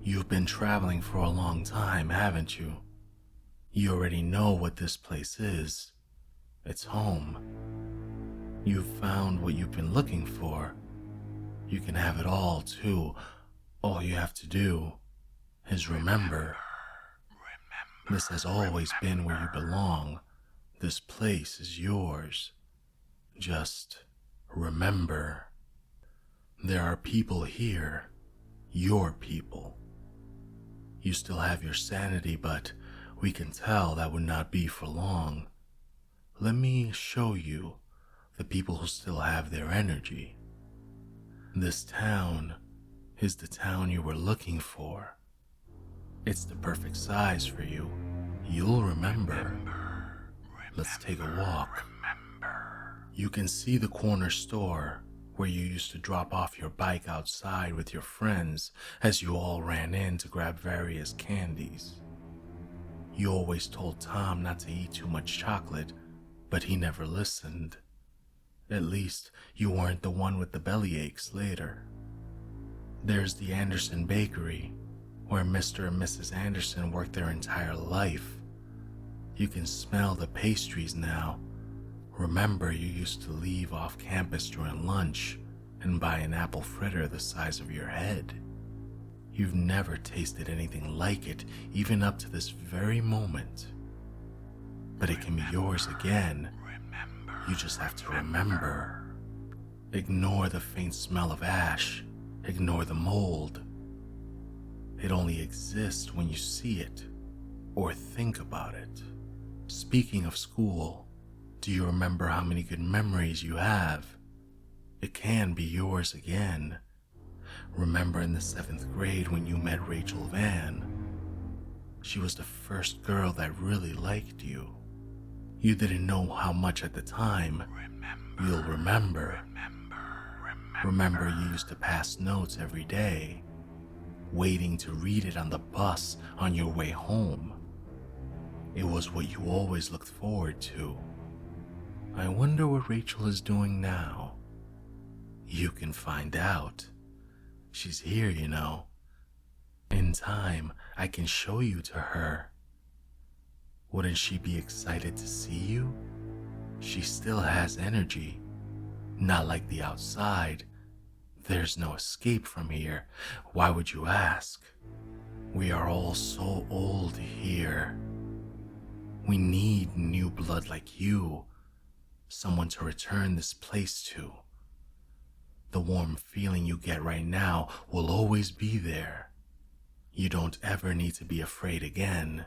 You've been traveling for a long time, haven't you? You already know what this place is. It's home. You've found what you've been looking for. You can have it all, too. All you have to do is remember. This has always been where you belong. This place is yours. Just remember. There are people here. Your people. You still have your sanity, but we can tell that would not be for long. Let me show you the people who still have their energy. This town is the town you were looking for. It's the perfect size for you. You'll remember. Let's take a walk. You can see the corner store where you used to drop off your bike outside with your friends as you all ran in to grab various candies. You always told Tom not to eat too much chocolate, but he never listened. At least you weren't the one with the belly aches later. There's the Anderson Bakery, where Mr. and Mrs. Anderson worked their entire life. You can smell the pastries now. Remember, you used to leave off campus during lunch and buy an apple fritter the size of your head. You've never tasted anything like it, even up to this very moment. But it can be yours again. You just have to remember. Ignore the faint smell of ash. Ignore the mold. It only exists when you see it or think about it. Speaking of school, do you remember how many good memories you have? It can be yours again. Remember in the 7th grade when you met Rachel Van? She was the first girl that really liked you. You didn't know how much at the time. You'll remember. Remember you used to pass notes every day, waiting to read it on the bus on your way home. It was what you always looked forward to. I wonder what Rachel is doing now. You can find out. She's here, you know. In time, I can show you to her. Wouldn't she be excited to see you? She still has energy. Not like the outside. There's no escape from here. Why would you ask? We are all so old here. We need new blood like you. Someone to return this place to. The warm feeling you get right now will always be there. You don't ever need to be afraid again.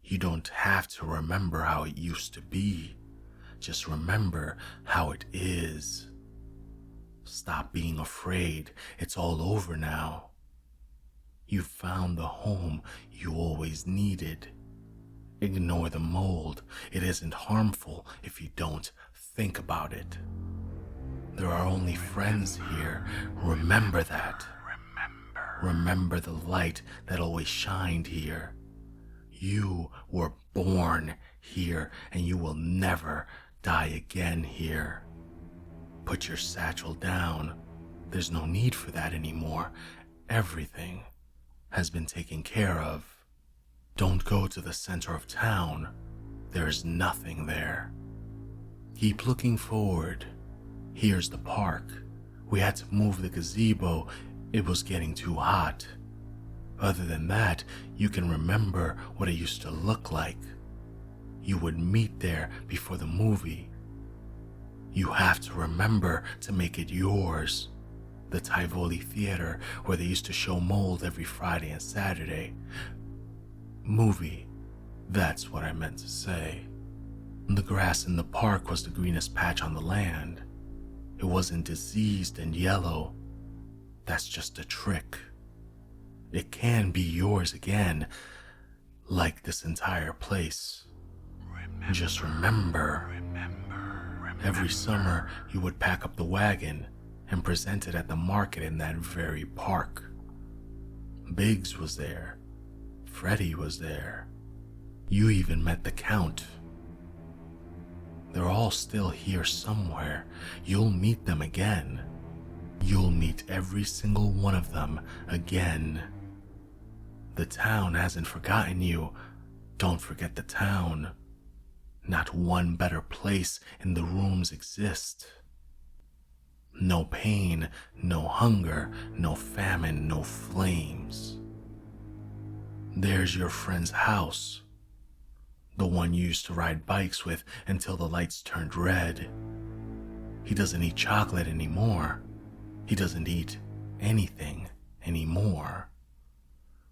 You don't have to remember how it used to be. Just remember how it is. Stop being afraid. It's all over now. You found the home you always needed. Ignore the mold. It isn't harmful if you don't think about it. There are only friends here. Remember that. Remember the light that always shined here. You were born here and you will never die again here. Put your satchel down. There's no need for that anymore. Everything has been taken care of. Don't go to the center of town. There's nothing there. Keep looking forward. Here's the park. We had to move the gazebo. It was getting too hot. Other than that, you can remember what it used to look like. You would meet there before the movie. You have to remember to make it yours. The Tivoli Theater, where they used to show mold every Friday and Saturday. Movie, that's what I meant to say. The grass in the park was the greenest patch on the land. It wasn't diseased and yellow. That's just a trick. It can be yours again, like this entire place. Just remember. Every summer, you would pack up the wagon and present it at the market in that very park. Biggs was there. Freddie was there. You even met the Count. They're all still here somewhere. You'll meet them again. You'll meet every single one of them again. The town hasn't forgotten you. Don't forget the town. Not one better place in the rooms exists. No pain, no hunger, no famine, no flames. There's your friend's house. The one you used to ride bikes with until the lights turned red. He doesn't eat chocolate anymore. He doesn't eat anything anymore.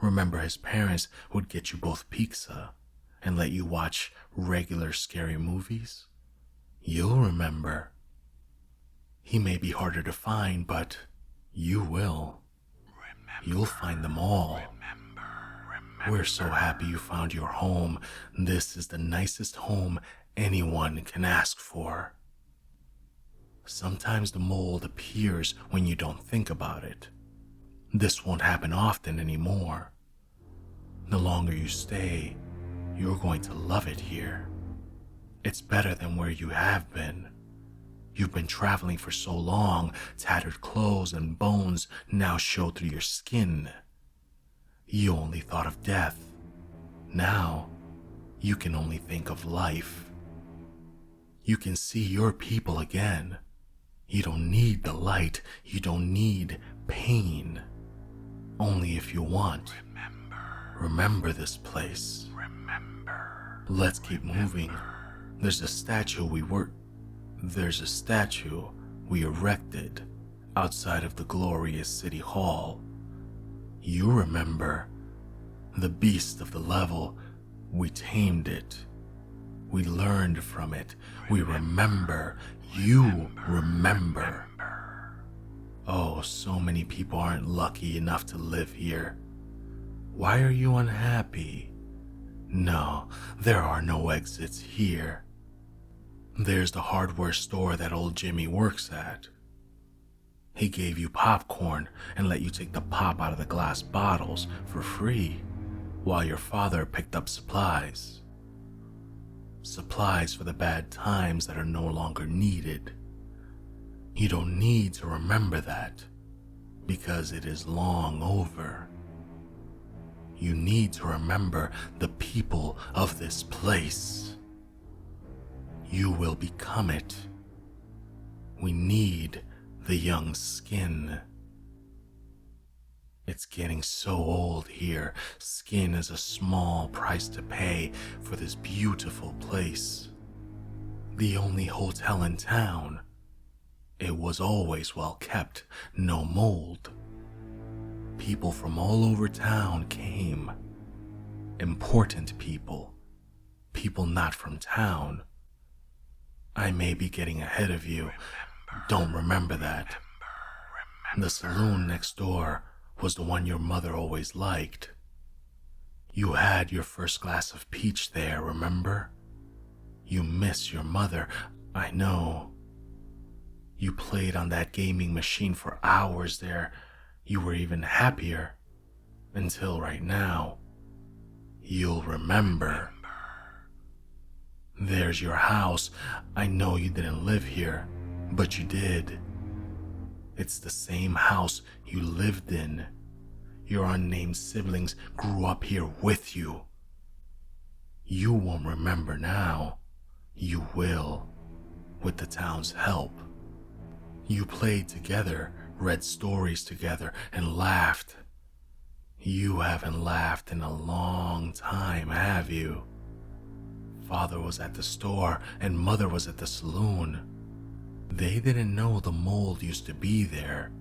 Remember, his parents would get you both pizza and let you watch regular scary movies? You'll remember. He may be harder to find, but you will. You'll find them all. We're so happy you found your home. This is the nicest home anyone can ask for. Sometimes the mold appears when you don't think about it. This won't happen often anymore. The longer you stay, you're going to love it here. It's better than where you have been. You've been traveling for so long, tattered clothes and bones now show through your skin. You only thought of death. Now, you can only think of life. You can see your people again. You don't need the light. You don't need pain. Only if you want. Remember this place. Let's keep moving. There's a statue we erected outside of the glorious city hall. You remember the beast of the level. We tamed it. We learned from it. We remember. You remember. Oh, so many people aren't lucky enough to live here. Why are you unhappy? No, there are no exits here. There's the hardware store that old Jimmy works at. He gave you popcorn and let you take the pop out of the glass bottles for free while your father picked up supplies. Supplies for the bad times that are no longer needed. You don't need to remember that because it is long over. You need to remember the people of this place. You will become it. We need the young skin. It's getting so old here. Skin is a small price to pay for this beautiful place. The only hotel in town. It was always well kept, no mold. People from all over town came. Important people. People not from town. I may be getting ahead of you. Don't remember that. The saloon next door was the one your mother always liked. You had your first glass of peach there, remember? You miss your mother, I know. You played on that gaming machine for hours there. You were even happier. Until right now. You'll remember. There's your house. I know you didn't live here, but you did. It's the same house you lived in. Your unnamed siblings grew up here with you. You won't remember now. You will, with the town's help. You played together, read stories together, and laughed. You haven't laughed in a long time, have you? Father was at the store and Mother was at the saloon. They didn't know the mold used to be there.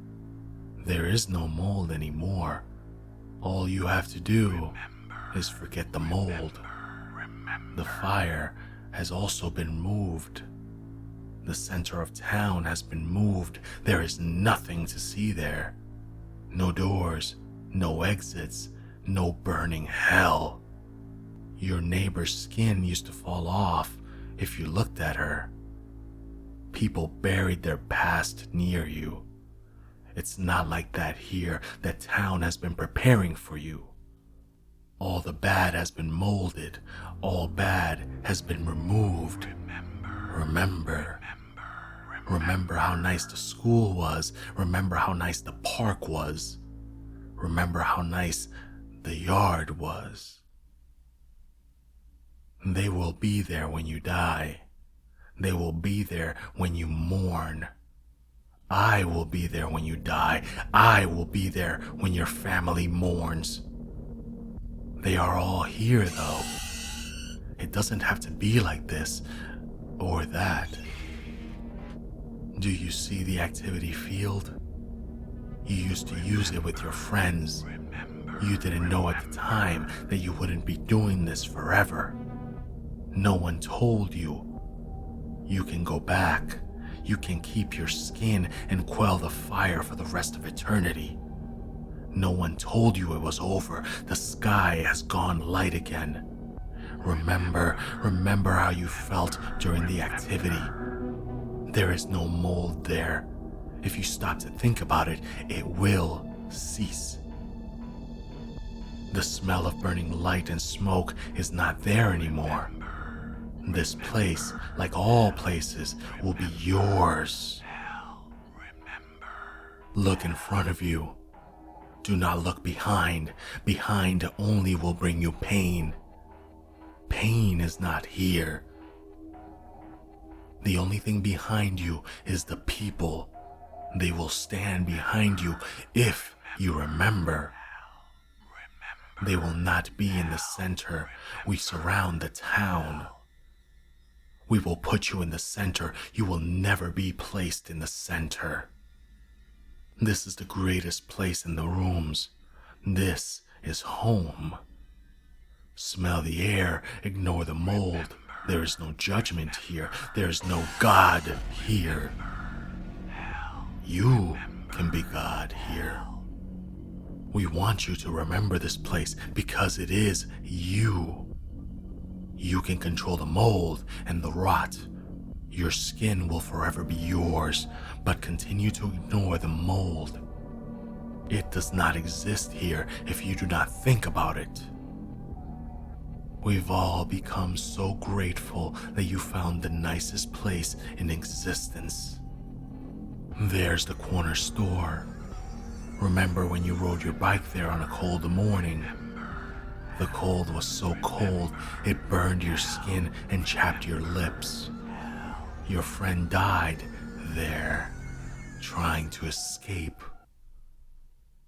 There is no mold anymore. All you have to do is forget the mold. The fire has also been moved. The center of town has been moved. There is nothing to see there. No doors, no exits, no burning hell. Your neighbor's skin used to fall off if you looked at her. People buried their past near you. It's not like that here. The town has been preparing for you. All the bad has been molded. All bad has been removed. Remember. Remember how nice the school was. Remember how nice the park was. Remember how nice the yard was. They will be there when you die. They will be there when you mourn. I will be there when you die. I will be there when your family mourns. They are all here, though. It doesn't have to be like this or that. Do you see the activity field? You used to use it with your friends. You didn't know at the time that you wouldn't be doing this forever. No one told you. You can go back. You can keep your skin and quell the fire for the rest of eternity. No one told you it was over. The sky has gone light again. Remember how you felt during the activity. There is no mold there. If you stop to think about it, it will cease. The smell of burning light and smoke is not there anymore. This place, like all places, will be yours. Look in front of you. Do not look behind. Behind only will bring you pain. Pain is not here. The only thing behind you is the people. They will stand behind you if you remember. They will not be in the center. We surround the town. We will put you in the center. You will never be placed in the center. This is the greatest place in the rooms. This is home. Smell the air, ignore the mold. There is no judgment here. There is no God here. You can be God here. We want you to remember this place because it is you. You can control the mold and the rot. Your skin will forever be yours, but continue to ignore the mold. It does not exist here if you do not think about it. We've all become so grateful that you found the nicest place in existence. There's the corner store. Remember when you rode your bike there on a cold morning? The cold was so cold, it burned your skin and chapped your lips. Your friend died there, trying to escape.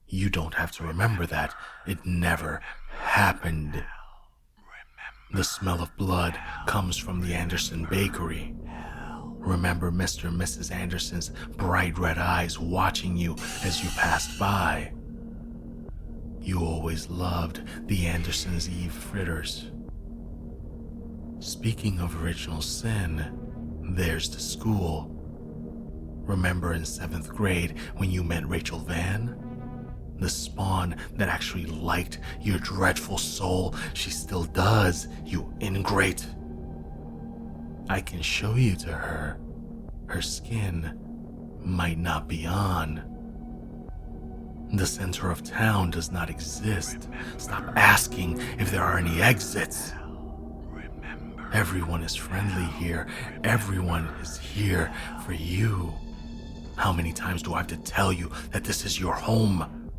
You don't have to remember that. It never happened. The smell of blood comes from the Anderson bakery. Remember Mr. and Mrs. Anderson's bright red eyes watching you as you passed by. You always loved the Anderson's Eve fritters. Speaking of original sin, there's the school. Remember in 7th grade when you met Rachel Van? The spawn that actually liked your dreadful soul. She still does, you ingrate. I can show you to her. Her skin might not be on. The center of town does not exist. Stop asking if there are any exits. Everyone is friendly here. Everyone is here for you. How many times do I have to tell you that this is your home?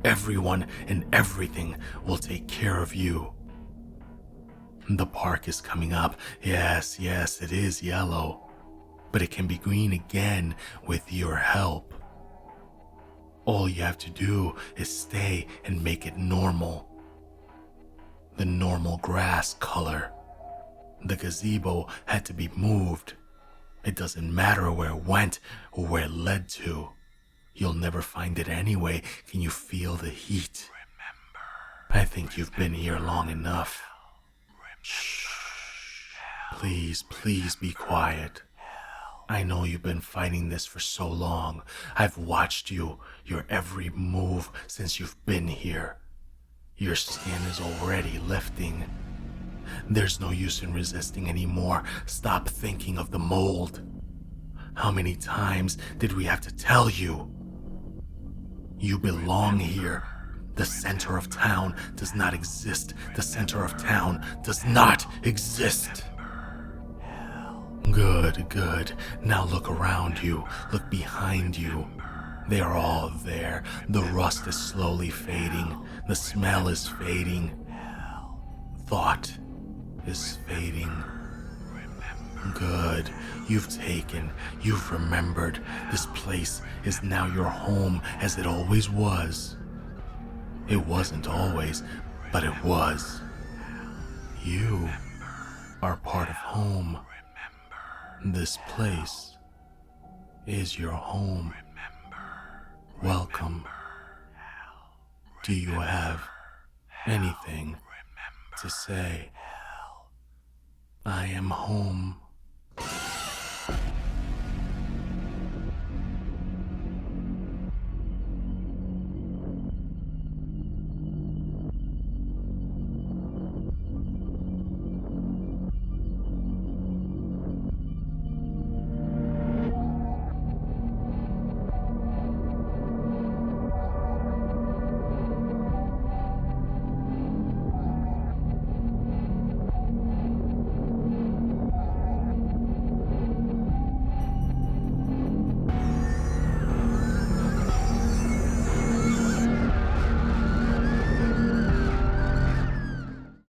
Everyone and everything will take care of you. The park is coming up. Yes, it is yellow. But it can be green again with your help. All you have to do is stay and make it normal. The normal grass color. The gazebo had to be moved. It doesn't matter where it went or where it led to. You'll never find it anyway. Can you feel the heat? I think you've been here long enough. Shh. Please be quiet. I know you've been fighting this for so long. I've watched you, your every move since you've been here. Your skin is already lifting. There's no use in resisting anymore. Stop thinking of the mold. How many times did we have to tell you? You belong here. The center of town does not exist. The center of town does not exist. Good, good. Now look around you. Look behind you. They are all there. The rust is slowly fading. The smell is fading. Thought is fading. Good. You've remembered. This place is now your home as it always was. It wasn't always, but it was. You are part of home. This place is your home. Welcome. Do you have anything to say? I am home.